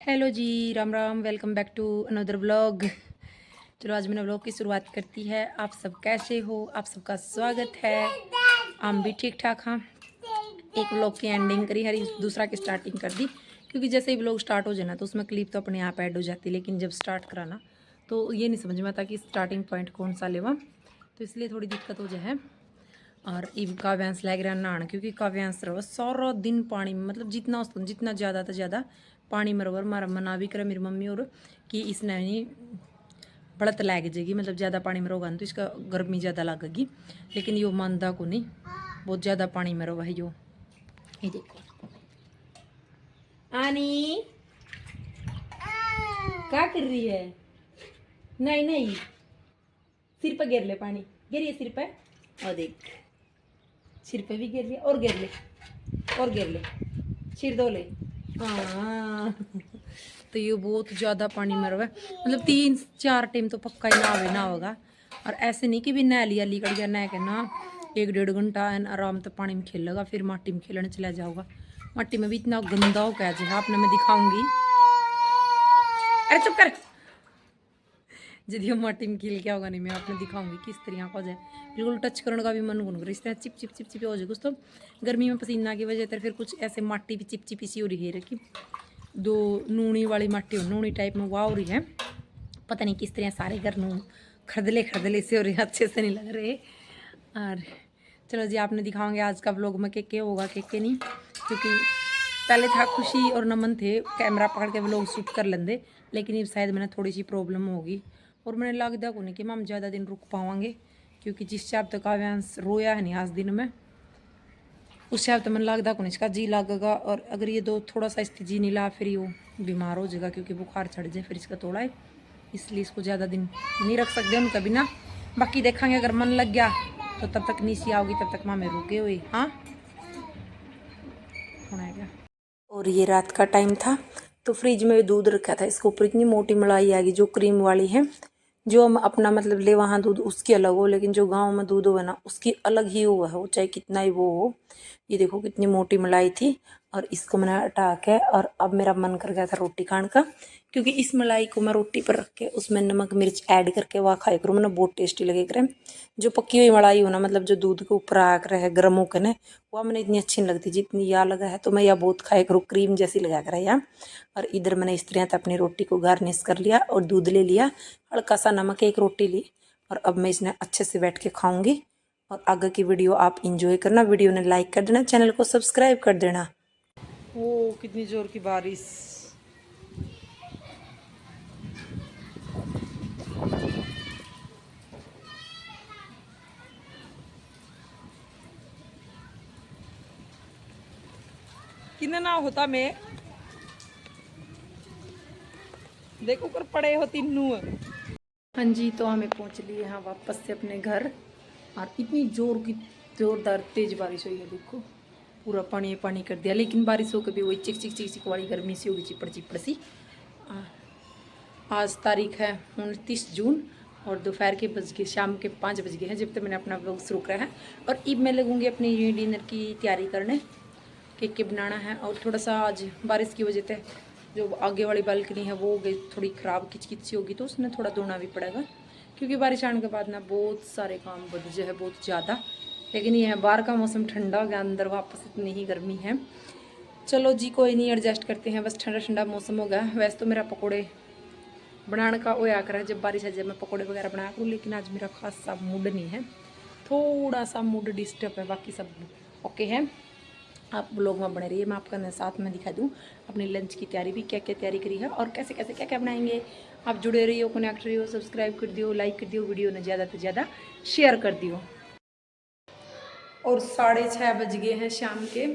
Hello ji, Ram Ram. Welcome back to another vlog. चलो आज मैंने व्लॉग की शुरुआत करती है। आप सब कैसे हो? आप सबका स्वागत है। हम भी ठीक ठाक। हाँ, एक व्लॉग की एंडिंग करी है, दूसरा की स्टार्टिंग कर दी, क्योंकि जैसे ही व्लॉग स्टार्ट हो जाए ना तो उसमें क्लिप तो अपने आप ऐड हो जाती है, लेकिन जब स्टार्ट कराना तो ये नहीं समझ में आता कि स्टार्टिंग पॉइंट कौन सा लेवा, तो इसलिए थोड़ी दिक्कत हो जाए। और इब काव्यांश लग रहा नहान, क्योंकि काव्यांश रहो सारा दिन पानी में, मतलब जितना उसको जितना ज़्यादा तो ज़्यादा पानी में रहो। मारा मना भी करे मेरी मम्मी और कि इसने नहीं बढ़त लग जाएगी, मतलब ज़्यादा पानी में रहोगा तो इसका गर्मी ज़्यादा लगेगी, लेकिन यो मानदा को नहीं, बहुत ज़्यादा पानी में रहो है यो। ये देखो आनी क्या कर रही है? नहीं नहीं, सिर पर गिर ले पानी, गिरिए सिर पे। और देख सिर पे भी गिर लिया, और गिर ले, और गिर ले, सिर धो ले। हाँ तो ये बहुत ज़्यादा पानी में रहा है, मतलब 3-4 टाइम तो पक्का ही ना होगा। और ऐसे नहीं कि भी नह लिया लिकड़ गया, नह के ना 1-1.5 घंटा आराम से पानी में खेलेगा, फिर माटी में खेलने चला जाओगा। माटी में भी इतना गंदा हो क्या है, आपने मैं दिखाऊंगी। अरे चुप कर, यदि हम माटी में खेल क्या होगा नहीं, मैं आपने दिखाऊंगी किस तरह का हो जाए। बिल्कुल टच करने का भी मन कौन कर, इस तरह चिप चिप चिप चिप हो जाए कुछ तो। गर्मी में पसीना की वजह से फिर कुछ ऐसे माटी भी चिप चिपी सी हो रही है रखी, दो नूनी वाली माटी हो, नूनी टाइप में वाह हो रही है। पता नहीं किस तरह सारे घर नू खरदले से हो रहे, अच्छे से नहीं लग रहे। और चलो जी, आपने दिखाओगे आज का व्लॉग में के होगा के नहीं, क्योंकि पहले था खुशी और नमन थे कैमरा पकड़ के व्लॉग शूट कर लेंगे, लेकिन अब शायद मैंने थोड़ी सी प्रॉब्लम होगी और मैंने लगता को नहीं कि हम ज़्यादा दिन रुक पाएंगे, क्योंकि जिस हिसाब तक काव्यांश रोया है नहीं आज दिन में, उस हिसाब तक मैंने लगता को नहीं इसका जी लगेगा। और अगर ये दो थोड़ा सा इसकी जी नहीं ला फिर वो बीमार हो जाएगा, क्योंकि बुखार चढ़ जाए फिर इसका थोड़ा है, इसलिए इसको ज़्यादा दिन नहीं रख सकते उनका बिना। बाकी देखेंगे अगर मन लग गया तो तब तक नीची आओगी, तब तक मामे रुके हुए। हाँ क्या। और ये रात का टाइम था तो फ्रिज में दूध रखा था, इसके ऊपर इतनी मोटी मलाई आ गई, जो क्रीम वाली है। जो हम अपना मतलब ले वहाँ दूध उसकी अलग हो, लेकिन जो गांव में दूध हो ना उसकी अलग ही हुआ है, वो चाहे कितना ही वो हो। ये देखो कितनी मोटी मलाई थी, और इसको मैंने हटा के, और अब मेरा मन कर गया था रोटी खाने का, क्योंकि इस मलाई को मैं रोटी पर रख के उसमें नमक मिर्च ऐड करके वह खाया करूँ, मैंने बहुत टेस्टी लगे करे। जो पकी हुई मलाई हो ना, मतलब जो दूध के ऊपर आकर है गर्म होकर ने, वह मैंने इतनी अच्छी नहीं लगती जितनी यह लगा है, तो मैं यह बहुत खाया करूँ, क्रीम जैसी लगा कर है यह। और इधर मैंने इस तरह अपनी रोटी को गार्निश कर लिया और दूध ले लिया, हल्का सा नमक, एक रोटी ली, और अब मैं इसने अच्छे से बैठ के खाऊंगी। और आगे की वीडियो आप इंजॉय करना, वीडियो ने लाइक कर देना, चैनल को सब्सक्राइब कर देना। वो कितनी जोर की बारिश। कितना ना होता मैं देखो कर पड़े हो तीनों। हाँ जी, तो हमें पहुँच लिए यहाँ वापस से अपने घर, और इतनी जोरदार तेज बारिश हुई है, देखो पूरा पानी पानी कर दिया। लेकिन बारिश हो के भी वही चिक चिक चिक चिक वाली गर्मी सी होगी, चिपड़ चिपड़ सी। आज तारीख है 29 जून, और दोपहर के बज गए, शाम के 5 बज गए हैं जब तक मैंने अपना व्लॉग शुरू करा है। और अब मैं लगूंगी अपनी डिनर की तैयारी करने, केक बनाना है। और थोड़ा सा आज बारिश की वजह से जो आगे वाली बालकनी है वो हो गई थोड़ी ख़राब, किचकिच सी होगी, तो उसने थोड़ा धोना भी पड़ेगा, क्योंकि बारिश आने के बाद ना बहुत सारे काम बढ़ जाए है, बहुत ज़्यादा। लेकिन ये है बाहर का मौसम ठंडा हो गया, अंदर वापस इतनी ही गर्मी है। चलो जी कोई नहीं, एडजस्ट करते हैं, बस ठंडा ठंडा मौसम हो गया। वैसे तो मेरा पकौड़े बनाने का वो आकर है, जब बारिश आ जाए मैं पकौड़े वगैरह बनाया करूँ, लेकिन आज मेरा खास सा मूड नहीं है, थोड़ा सा मूड डिस्टर्ब है, बाकी सब ओके है। आप लोग में बने रहिए, मैं आपका साथ में दिखा दूँ अपनी लंच की तैयारी भी, क्या क्या तैयारी करी है और कैसे कैसे क्या क्या बनाएंगे। आप जुड़े रहिए, कनेक्ट रहिए, सब्सक्राइब कर दियो, लाइक कर दियो, वीडियो ने ज़्यादा से ज़्यादा शेयर कर दियो। और 6:30 बज गए हैं शाम के,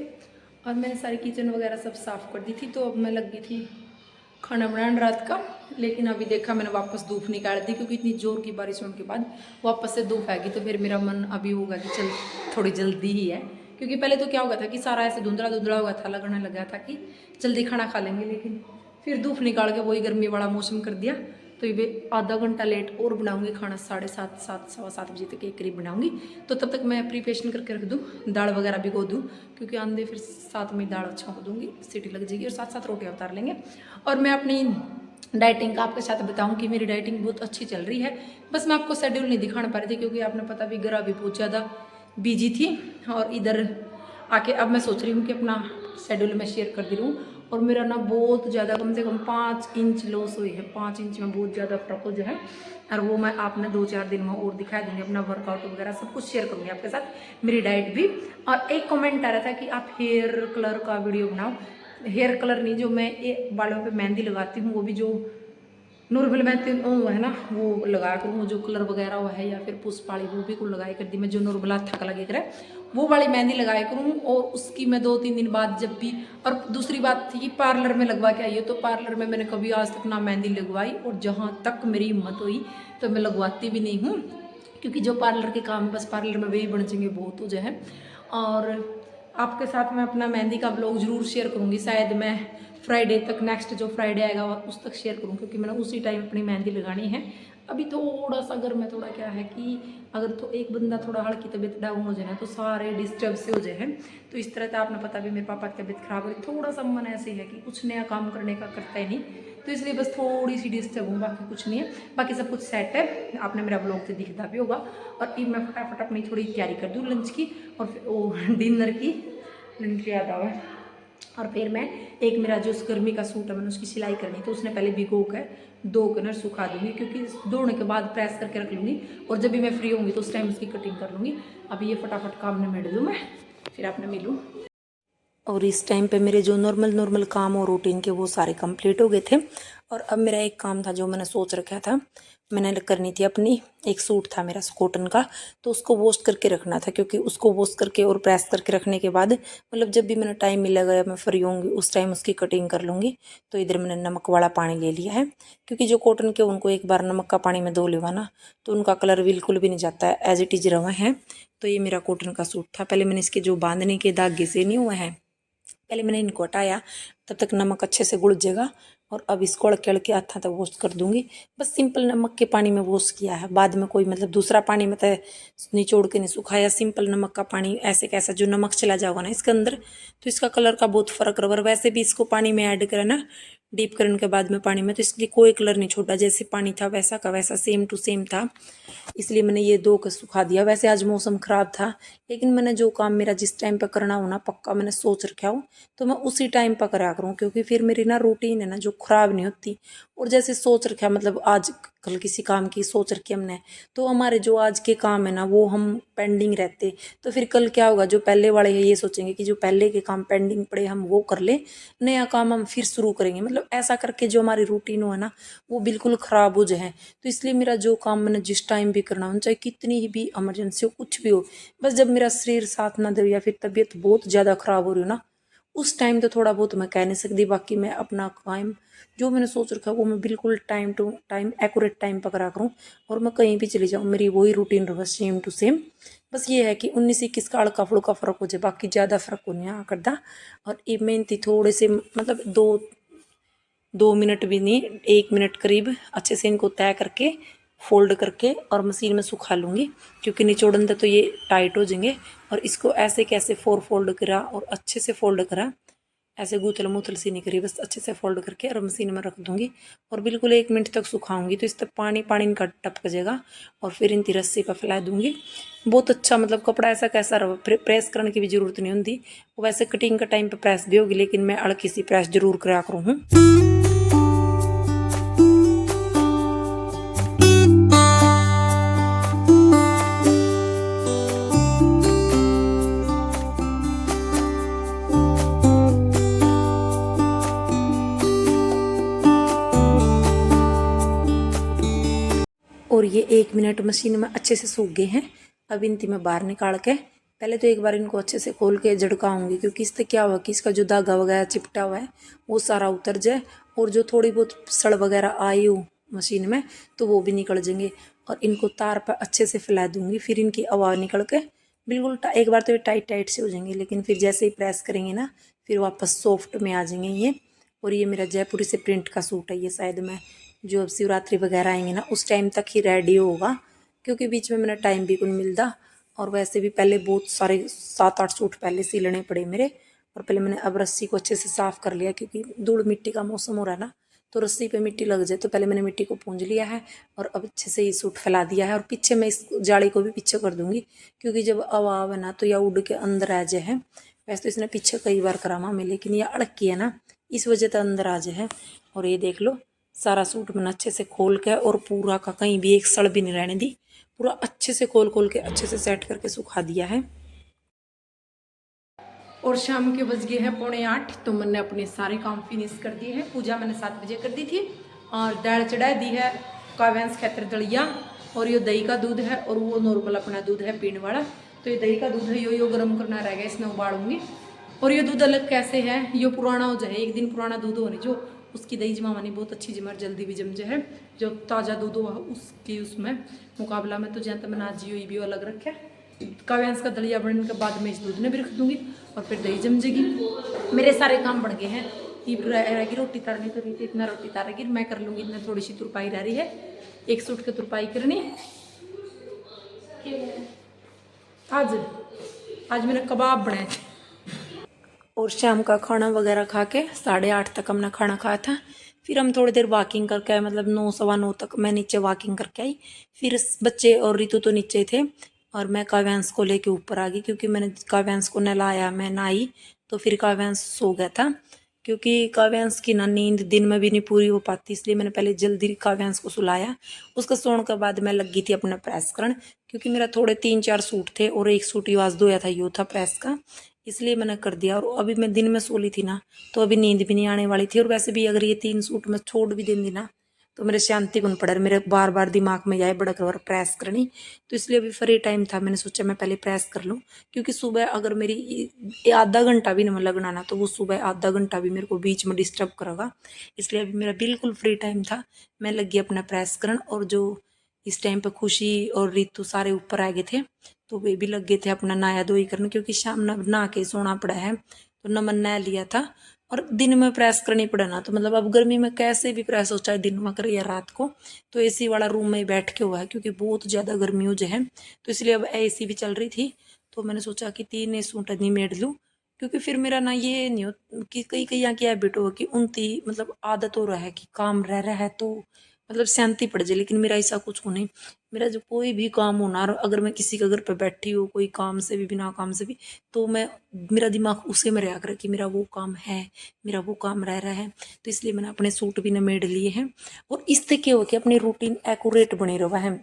और मैंने सारी किचन वगैरह सब साफ़ कर दी थी, तो अब मैं लग गई थी खाना बनाने रात का। लेकिन अभी देखा मैंने वापस धूप निकाल दी, क्योंकि इतनी ज़ोर की बारिश होने के बाद वापस से धूप आएगी, तो फिर मेरा मन अभी होगा कि चल थोड़ी जल्दी ही है, क्योंकि पहले तो क्या हुआ था कि सारा ऐसे धुंधला धुंधला हुआ था, लगने लगा था कि जल्दी खाना खा लेंगे, लेकिन फिर धूप निकाल के वही गर्मी वाला मौसम कर दिया, तो ये आधा घंटा लेट और बनाऊंगी खाना, 7:30 7 सवा 7 बजे तक के करीब बनाऊंगी। तो तब तक मैं प्रिपरेशन करके रख दूँ, दाल वगैरह भिगो दूँ, क्योंकि आंधे फिर साथ में दाल छौंक दूँगी, सीटी लग जाएगी और साथ साथ रोटियाँ उतार लेंगे। और मैं अपनी डाइटिंग का आपके साथ बताऊं कि मेरी डाइटिंग बहुत अच्छी चल रही है। बस मैं आपको शेड्यूल नहीं दिखाना पा रही थी, क्योंकि आपने पता भी घर भी बहुत ज़्यादा बिजी थी, और इधर आके अब मैं सोच रही हूँ कि अपना शेड्यूल मैं शेयर कर दे रही हूँ। और मेरा ना बहुत ज़्यादा, कम से कम 5 इंच लॉस हुई है, 5 इंच में बहुत ज़्यादा फर्क हो जो है। और वो मैं आपने 2-4 दिन में और दिखा दूँगी, अपना वर्कआउट वगैरह सब कुछ शेयर करूँगी आपके साथ, मेरी डाइट भी। और एक कमेंट आ रहा था कि आप हेयर कलर का वीडियो बनाओ। हेयर कलर नहीं, जो मैं ये बालों पे मेहंदी लगाती हूँ, वो भी जो नॉर्मल मेहंदी वो है ना, वो लगाया करूँ, जो कलर वगैरह वो है, या फिर पुष्पाली वो भी को लगाई कर दी मैं, जो नॉर्मल थक लगे करे वो वाली मेहंदी लगाया करूँ। और उसकी मैं 2-3 दिन बाद जब भी, और दूसरी बात थी कि पार्लर में लगवा के आई हो, तो पार्लर में मैंने कभी आज तक ना मेहंदी लगवाई, और जहाँ तक मेरी हिम्मत हुई तो मैं लगवाती भी नहीं हूँ, क्योंकि जो पार्लर के काम है बस पार्लर में वही बन जाएंगे बहुत हो जाए। और आपके साथ मैं अपना मेहंदी का ब्लॉग ज़रूर शेयर करूँगी, शायद मैं फ्राइडे तक, नेक्स्ट जो फ्राइडे आएगा उस तक शेयर करूँ, क्योंकि मैंने उसी टाइम अपनी मेहंदी लगानी है। अभी थोड़ा सा घर में थोड़ा क्या है कि अगर तो एक बंदा थोड़ा हल्की तबीयत डाउन हो जाए ना, तो सारे डिस्टर्ब से हो जाए। तो इस तरह से आपने पता भी मेरे पापा की तबीयत खराब हो रही, थोड़ा सा मन ऐसे है कि कुछ नया काम करने का करता ही नहीं, तो इसलिए बस थोड़ी सी डिस्टर्ब हूँ, बाकी कुछ नहीं है, बाकी सब कुछ सेट है। आपने मेरा ब्लॉग से दिखता भी होगा। और अब मैं फटाफट अपनी थोड़ी तैयारी कर दूँ लंच की, और फिर वो डिनर की, लंच याद आवा। और फिर मैं एक मेरा जो गर्मी का सूट है, मैंने उसकी सिलाई करनी, तो उसने पहले भिगो कर 2 कलर सुखा दूंगी, क्योंकि धोने के बाद प्रेस करके रख लूँगी, और जब भी मैं फ्री होंगी तो उस टाइम उसकी कटिंग कर लूँगी। अभी ये फटाफट काम निमेट दूँ मैं, फिर आपने मिलूँ। और इस टाइम पे मेरे जो नॉर्मल काम और रूटीन के वो सारे कंप्लीट हो गए थे। और अब मेरा एक काम था जो मैंने सोच रखा था, मैंने करनी थी अपनी, एक सूट था मेरा कॉटन का, तो उसको वॉश करके रखना था, क्योंकि उसको वॉश करके और प्रेस करके रखने के बाद, मतलब जब भी मैंने टाइम मिलेगा या मैं फ्री होंगी उस टाइम उसकी कटिंग कर लूँगी। तो इधर मैंने नमक वाला पानी ले लिया है, क्योंकि जो कॉटन के उनको एक बार नमक का पानी में धो लेवा ना, तो उनका कलर बिल्कुल भी नहीं जाता है, एज इट इज रवा है। तो ये मेरा कॉटन का सूट था। पहले मैंने इसके जो बांधने के धागे से नहीं हुए हैं, पहले मैंने इनको हटाया, तब तक नमक अच्छे से घुल जाएगा। और अब इसको अड़के अड़के हाथा तक वॉश कर दूंगी। बस सिंपल नमक के पानी में वॉश किया है, बाद में कोई मतलब दूसरा पानी में तो निचोड़ के नहीं सुखाया, सिंपल नमक का पानी ऐसे कैसा जो नमक चला जाएगा ना इसके अंदर, तो इसका कलर का बहुत फर्क रहा। वैसे भी इसको पानी में ऐड करा ना, डीप करने के बाद में पानी में, तो इसलिए कोई कलर नहीं छोड़ा, जैसे पानी था वैसा का वैसा सेम टू सेम था। इसलिए मैंने ये 2 का सुखा दिया। वैसे आज मौसम ख़राब था, लेकिन मैंने जो काम मेरा जिस टाइम पे करना हो ना, पक्का मैंने सोच रखा हो, तो मैं उसी टाइम पर करा करूँ, क्योंकि फिर मेरी ना रूटीन है ना जो ख़राब नहीं होती। और जैसे सोच रखा, मतलब आज कल किसी काम की सोच रखी हमने, तो हमारे जो आज के काम है ना वो हम पेंडिंग रहते, तो फिर कल क्या होगा, जो पहले वाले हैं ये सोचेंगे कि जो पहले के काम पेंडिंग पड़े हम वो कर ले, नया काम हम फिर शुरू करेंगे। मतलब ऐसा करके जो हमारी रूटीन हो है ना वो बिल्कुल ख़राब हो जाए। तो इसलिए मेरा जो काम मैंने जिस टाइम भी करना हो, चाहे कितनी भी इमरजेंसी हो, कुछ भी हो, बस जब मेरा शरीर साथ ना दे या फिर तबीयत बहुत ज़्यादा ख़राब हो रही हो ना, उस टाइम तो थोड़ा बहुत मैं कह नहीं सकती, बाकी मैं अपना काम जो मैंने सोच रखा है वो मैं बिल्कुल time to time accurate time पकड़ा करूँ। और मैं कहीं भी चली जाऊँ मेरी वही रूटीन रहे सेम टू सेम। बस ये है कि 19-21 का हल्का फुल्का फ़र्क हो जाए, बाकी ज़्यादा फ़र्क हो नहीं करता। और ये मेहनती थोड़े से, मतलब 2 मिनट भी नहीं, 1 मिनट करीब अच्छे से इनको तय करके फोल्ड करके और मशीन में सुखा लूँगी, क्योंकि निचोड़न दे तो ये टाइट हो जाएंगे। और इसको ऐसे कैसे 4 फोल्ड करा और अच्छे से फोल्ड करा, ऐसे गूथल मूथल सी नहीं करी, बस अच्छे से फोल्ड करके और मशीन में रख दूँगी। और बिल्कुल 1 मिनट तक सुखाऊंगी, तो इस तक पानी पानी इनका टपक जाएगा। और फिर इनकी रस्सी पर फैला दूँगी। बहुत अच्छा, मतलब कपड़ा ऐसा कैसा रहो, प्रेस करने की भी ज़रूरत नहीं होती। वैसे कटिंग का टाइम पर प्रेस भी होगी, लेकिन मैं हल्की सी प्रेस जरूर करा करूँ हूँ। और ये 1 मिनट मशीन में अच्छे से सूख गए हैं। अब इनती मैं बाहर निकाल के पहले तो एक बार इनको अच्छे से खोल के झड़काऊंगी, क्योंकि इससे क्या हुआ कि इसका जो धागा वगैरह चिपटा हुआ है वो सारा उतर जाए, और जो थोड़ी बहुत सड़ वगैरह आई हो मशीन में तो वो भी निकल जाएंगे। और इनको तार पर अच्छे से फैला दूंगी, फिर इनकी आवाज़ निकल के बिल्कुल एक बार तो ये टाइट टाइट से हो जाएंगे, लेकिन फिर जैसे ही प्रेस करेंगे ना फिर वापस सॉफ्ट में आ जाएंगे ये। और ये मेरा जयपुरी से प्रिंट का सूट है, ये शायद मैं जो अब शिवरात्रि वगैरह आएंगे ना उस टाइम तक ही रेडी होगा, क्योंकि बीच में मेरा टाइम भी कुछ मिलता। और वैसे भी पहले बहुत सारे 7-8 सूट पहले सिलने पड़े मेरे। और पहले मैंने अब रस्सी को अच्छे से साफ़ कर लिया, क्योंकि धूल मिट्टी का मौसम हो रहा है ना, तो रस्सी पे मिट्टी लग जाए, तो पहले मैंने मिट्टी को पूंज लिया है और अब अच्छे से ये सूट फैला दिया है। और पीछे मैं इस जाली को भी पीछे कर दूंगी, क्योंकि जब हवा है ना तो या उड़ के अंदर आ जाए है। वैसे तो इसने पीछे कई बार करा में, लेकिन ये अड़की है ना, इस वजह से अंदर आ जाए है। और ये देख लो सारा सूट मैंने अच्छे से खोल के और पूरा का कहीं भी एक सड़ भी नहीं रहने दी, पूरा अच्छे से खोल खोल के अच्छे से सेट करके सुखा दिया है। और शाम के बज गए हैं 7:45, तो मैंने अपने सारे काम फिनिश कर दिए हैं। पूजा मैंने 7 बजे कर दी थी और दाल चढ़ा दी है काव्यांश खातिर दलिया। और ये दही का दूध है और वो नॉर्मल अपना दूध है पीने वाला। तो ये दही का दूध है, यो गर्म करना रह गया, इसमें उबालूंगी। और ये दूध अलग कैसे है, ये पुराना हो जाए, एक दिन पुराना दूध होनी जो उसकी दही जमावानी बहुत अच्छी जमर जल्दी भी जम जाए। जो ताज़ा दूध हुआ उसकी उसमें मुकाबला में तो जहाँ तक मैंने आज हुई भी अलग रखा। काव्यांश का दलिया बनने के बाद मैं इस दूध में भी रख दूंगी और फिर दही जम जाएगी। मेरे सारे काम बढ़ गए हैं। रहेगी रोटी तारनी, तो रही थी इतना रोटी तारेगी मैं कर लूँगी, इतना थोड़ी सी तुरपाई रह रही है, एक सूट की तुरपाई करनी। आज आज मैंने कबाब बनाए थे। और शाम का खाना वगैरह खा के 8:30 तक हमने खाना खाया था। फिर हम थोड़ी देर वॉकिंग करके आए, मतलब 9 सवा 9 तक मैं नीचे वॉकिंग करके आई। फिर बच्चे और रितु तो नीचे थे और मैं काव्यांश को लेके ऊपर आ गई, क्योंकि मैंने काव्यांश को नहलाया, मैं नहाई, तो फिर काव्यांश सो गया था। क्योंकि काव्यांश की ना नींद दिन में भी नहीं पूरी हो पाती, इसलिए मैंने पहले जल्दी काव्यांश को सुलाया। उसका सोने के बाद मैं लगी थी अपना प्रेस करने, क्योंकि मेरा थोड़े 3-4 सूट थे और एक सूट युवाज धोया था, यो था प्रेस का, इसलिए मैंने कर दिया। और अभी मैं दिन में सो ली थी ना, तो अभी नींद भी नहीं आने वाली थी। और वैसे भी अगर ये 3 सूट मैं छोड़ भी देंगी ना, तो मेरे शांति गुण पड़, मेरे बार बार दिमाग में जाए बड़ा कर प्रेस करनी। तो इसलिए अभी फ्री टाइम था, मैंने सोचा मैं पहले प्रेस कर लूँ, क्योंकि सुबह अगर मेरी आधा घंटा भी नहीं लगना ना, तो वो सुबह आधा घंटा भी मेरे को बीच में डिस्टर्ब करेगा। इसलिए अभी मेरा बिल्कुल फ्री टाइम था, मैं लगी अपना प्रेस करन। और जो इस टाइम पे खुशी और रितु सारे ऊपर आ गए थे, तो वे भी लग गए थे अपना नहाया धोई करने, क्योंकि शाम में नहा के सोना पड़ा है, तो नमन नहा लिया था। और दिन में प्रेस करनी पड़े ना, तो मतलब अब गर्मी में कैसे भी प्रेस हो, चाहे दिन में करे या रात को, तो एसी वाला रूम में ही बैठ के हुआ है, क्योंकि बहुत ज़्यादा गर्मी हो जाए। तो इसलिए अब एसी भी चल रही थी, तो मैंने सोचा कि 3 सूट नहीं मेड़ लूँ, क्योंकि फिर मेरा ना ये नहीं हो कि कई कई यहाँ की हैबिट हो कि उनती मतलब आदत हो रहा है कि काम रह रहा है तो मतलब शांति पड़ जाए। लेकिन मेरा ऐसा कुछ हो नहीं, मेरा जो कोई भी काम होना, अगर मैं किसी के घर पे बैठी हूँ कोई काम से भी बिना काम से भी, तो मैं मेरा दिमाग उसी में रहा करे कि मेरा वो काम है, मेरा वो काम रह रहा है। तो इसलिए मैंने अपने सूट भी निमेड़ लिए हैं, और इससे क्या हो कि अपनी रूटीन एक्यूरेट बनी रहा है।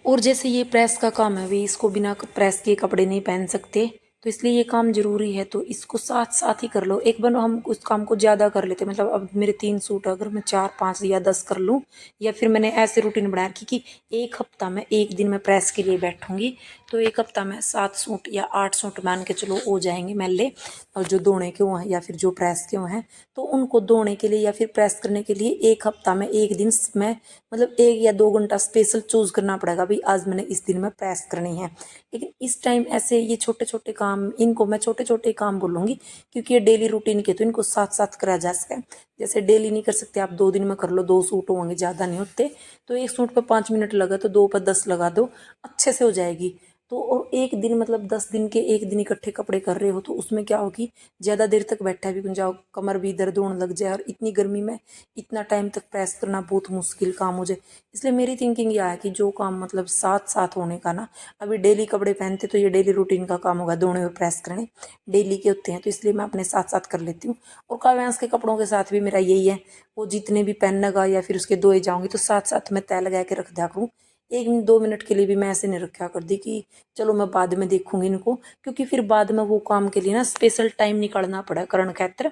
और जैसे ये प्रेस का काम है, भी इसको बिना प्रेस के कपड़े नहीं पहन सकते, तो इसलिए ये काम जरूरी है, तो इसको साथ साथ ही कर लो। एक बार हम उस काम को ज़्यादा कर लेते, मतलब अब मेरे 3 सूट अगर मैं 4-5 या 10 कर लूँ, या फिर मैंने ऐसे रूटीन बनाया कि एक हफ्ता में एक दिन मैं प्रेस के लिए बैठूंगी, तो एक हफ्ता में 7 सूट या 8 सूट मान के चलो हो जाएंगे मैले, और जो धोने के हुए हैं या फिर जो प्रेस के हुए हैं, तो उनको धोने के लिए या फिर प्रेस करने के लिए एक हफ्ता में एक दिन मैं मतलब 1 या 2 घंटा स्पेशल चूज करना पड़ेगा, भाई आज मैंने इस दिन में प्रेस करनी है। लेकिन इस टाइम ऐसे ये छोटे छोटे काम, इनको मैं छोटे छोटे काम बोलूँगी, क्योंकि ये डेली रूटीन के, तो इनको साथ साथ करा जा सके। जैसे डेली नहीं कर सकते आप, 2 दिन में कर लो, 2 सूट होंगे, ज़्यादा नहीं होते, तो एक सूट पर 5 मिनट लगा तो 2 पर 10 लगा दो, अच्छे से हो जाएगी। तो और एक दिन मतलब 10 दिन के एक दिन इकट्ठे कपड़े कर रहे हो, तो उसमें क्या होगी, ज़्यादा देर तक बैठा भी जाओ, कमर भी दर्द होने लग जाए, और इतनी गर्मी में इतना टाइम तक प्रेस करना बहुत मुश्किल काम हो जाए। इसलिए मेरी थिंकिंग यह है कि जो काम मतलब साथ साथ होने का ना, अभी डेली कपड़े पहनते तो ये डेली रूटीन का काम होगा, धोने और प्रेस करने डेली के होते हैं, तो इसलिए मैं अपने साथ साथ कर लेती हूँ। और काव्यांश के कपड़ों के साथ भी मेरा यही है, वो जितने भी पहनगा या फिर उसके धोए जाऊँगी, तो साथ साथ मैं तय लगा के रख दिया करूँ। 1-2 मिनट के लिए भी मैं ऐसे नहीं रखा कर दी कि चलो मैं बाद में देखूंगी इनको, क्योंकि फिर बाद में वो काम के लिए ना स्पेशल टाइम निकालना पड़ा करण खातर,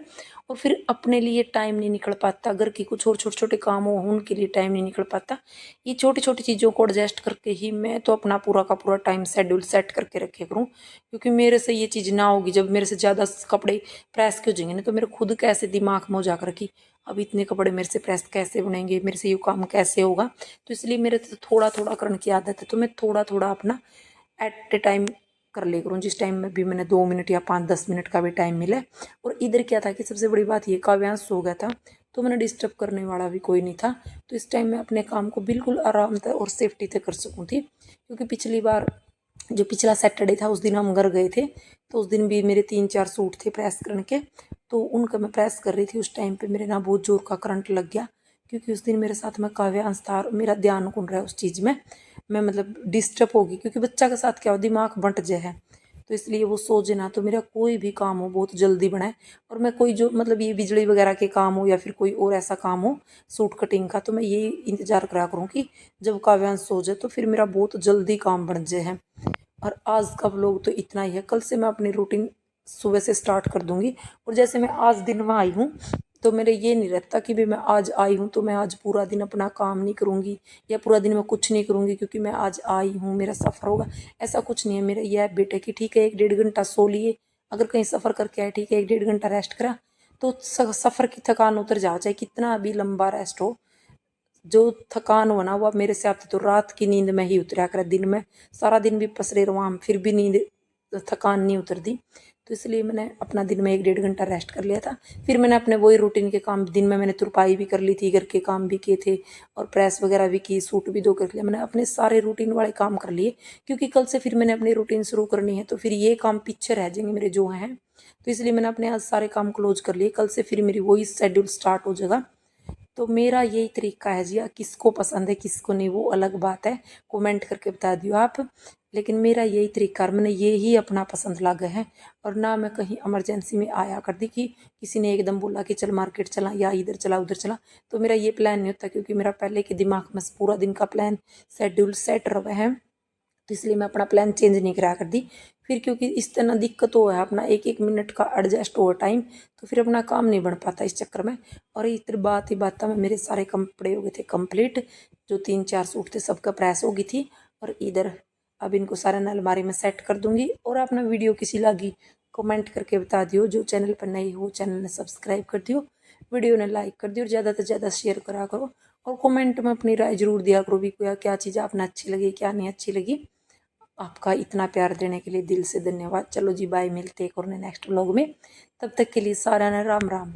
और फिर अपने लिए टाइम नहीं निकल पाता, घर की कुछ और छोटे छोटे काम हो उनके लिए टाइम नहीं निकल पाता। ये छोटी छोटी चीज़ों को एडजस्ट करके ही मैं तो अपना पूरा का पूरा टाइम शेड्यूल सेट करके रखे करूँ, क्योंकि मेरे से ये चीज़ ना होगी, जब मेरे से ज़्यादा कपड़े प्रेस के हो जाएंगे ना, तो मेरे खुद कैसे दिमाग में हो जाकर कि अब इतने कपड़े मेरे से प्रेस कैसे बनेंगे, मेरे से ये काम कैसे होगा। तो इसलिए मेरे से थोड़ा थोड़ा करने की आदत है, तो मैं थोड़ा थोड़ा अपना एट ए टाइम कर ले करूँ, जिस टाइम में भी मैंने 2 मिनट या 5-10 मिनट का भी टाइम मिले। और इधर क्या था कि सबसे बड़ी बात ये, काव्यांश सो गया था, तो मैंने डिस्टर्ब करने वाला भी कोई नहीं था। तो इस टाइम मैं अपने काम को बिल्कुल आराम से और सेफ्टी से कर सकूँ थी, क्योंकि पिछली बार जो पिछला सैटरडे था उस दिन हम घर गए थे, तो उस दिन भी मेरे 3-4 सूट थे प्रेस करने के, तो उनका मैं प्रेस कर रही थी। उस टाइम पे मेरे ना बहुत ज़ोर का करंट लग गया, क्योंकि उस दिन मेरे साथ में काव्यांश था और मेरा ध्यान कौन रहा है उस चीज़ में, मैं मतलब डिस्टर्ब होगी, क्योंकि बच्चा के साथ क्या हो दिमाग बंट जाए है, तो इसलिए वो सोचे ना, तो मेरा कोई भी काम हो बहुत जल्दी बनाए। और मैं कोई जो मतलब ये बिजली वगैरह के काम हो या फिर कोई और ऐसा काम हो सूट कटिंग का, तो मैं ये इंतज़ार करा करूँ कि जब काव्यांश सो जाए तो फिर मेरा बहुत जल्दी काम बन जाए है। और आज का व्लॉग तो इतना ही है, कल से मैं अपनी रूटीन सुबह से स्टार्ट कर दूंगी। और जैसे मैं आज दिन में आई हूँ, तो मेरे ये नहीं रहता कि भी मैं आज आई हूँ तो मैं आज पूरा दिन अपना काम नहीं करूँगी या पूरा दिन मैं कुछ नहीं करूँगी क्योंकि मैं आज आई हूँ मेरा सफ़र होगा, ऐसा कुछ नहीं है। मेरा यह है बेटे कि ठीक है 1-1.5 घंटा सो लिए, अगर कहीं सफ़र करके आए ठीक है 1-1.5 घंटा रेस्ट करा, तो सफ़र की थकान उतर जाओ, चाहे कितना भी लंबा रेस्ट हो। जो थकान हो ना वो अब मेरे से आती तो रात की नींद में ही उतरा कर, दिन में सारा दिन भी पसरे रहो हम फिर भी नींद थकान नहीं उतरती। तो इसलिए मैंने अपना दिन में 1-1.5 घंटा रेस्ट कर लिया था। फिर मैंने अपने वही रूटीन के काम, दिन में मैंने तुरपाई भी कर ली थी, घर के काम भी किए थे और प्रेस वगैरह भी की, सूट भी 2 कर लिया, मैंने अपने सारे रूटीन वाले काम कर लिए, क्योंकि कल से फिर मैंने अपनी रूटीन शुरू करनी है, तो फिर ये काम पीछे रह जाएंगे मेरे जो हैं। तो इसलिए मैंने अपने आज सारे काम क्लोज कर लिए, कल से फिर मेरी वही शेड्यूल स्टार्ट हो जाएगा। तो मेरा यही तरीका है जी, किसको पसंद है किसको नहीं वो अलग बात है, कमेंट करके बता दियो आप। लेकिन मेरा यही तरीका, मैंने ये ही अपना पसंद लगा है। और ना मैं कहीं इमरजेंसी में आया करती कि किसी ने एकदम बोला कि चल मार्केट चला या इधर चला उधर चला, तो मेरा ये प्लान नहीं होता, क्योंकि मेरा पहले के दिमाग में पूरा दिन का प्लान शेड्यूल सेट रहा है। तो इसलिए मैं अपना प्लान चेंज नहीं करा कर दी फिर, क्योंकि इस तरह दिक्कत हो है अपना 1-1 मिनट का एडजस्ट हो टाइम, तो फिर अपना काम नहीं बन पाता इस चक्कर में। और इधर बात ही बात में मेरे सारे कपड़े हो गए थे कंप्लीट, जो 3-4 सूट थे सबका प्रेस हो गई थी। और इधर अब इनको सारा मैं अलमारी में सेट कर दूंगी। और अपना वीडियो किसी लगी कमेंट करके बता दियो, जो चैनल पर नई हो चैनल ने सब्सक्राइब कर दियो, वीडियो ने लाइक कर दियो और ज़्यादा से ज़्यादा शेयर करा करो। और कमेंट में अपनी राय जरूर दिया करो भी क्या चीज़ आपने अच्छी लगी क्या नहीं अच्छी लगी। आपका इतना प्यार देने के लिए दिल से धन्यवाद। चलो जी बाय, मिलते एक और नेक्स्ट व्लॉग में, तब तक के लिए सारा ने राम राम।